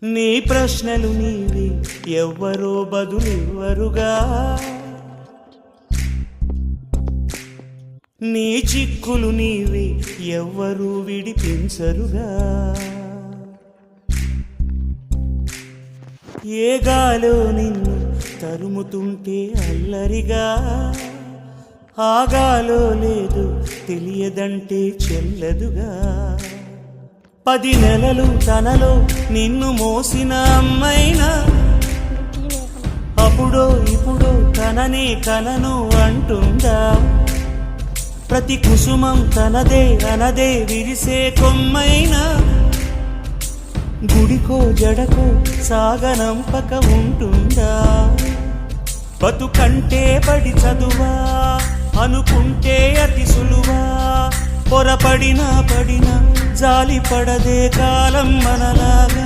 నీ ప్రశ్నలు నీవి ఎవ్వరో బదులివ్వరుగా, నీ చిక్కులు నీవి ఎవ్వరూ విడిపించరుగా. ఏ గాలో నిన్ను తరుముతుంటే అల్లరిగా, ఆగాలో లేదు తెలియదంటే చెల్లదుగా. 10 నెలలు తనలో నిన్ను మోసిన అమ్మైనా, అప్పుడో ఇప్పుడో తననే కనను అంటుందా. ప్రతి కుసుమం తనదే అనదే విరిసే కొమ్మైనా, గుడికో జడకో సాగనంపక ఉంటుందా. బతుకంటే పడి చదువా అనుకుంటే అతి సులువా, పొరపడినా పడినా జాలి పడదే కాలం మనలాగా.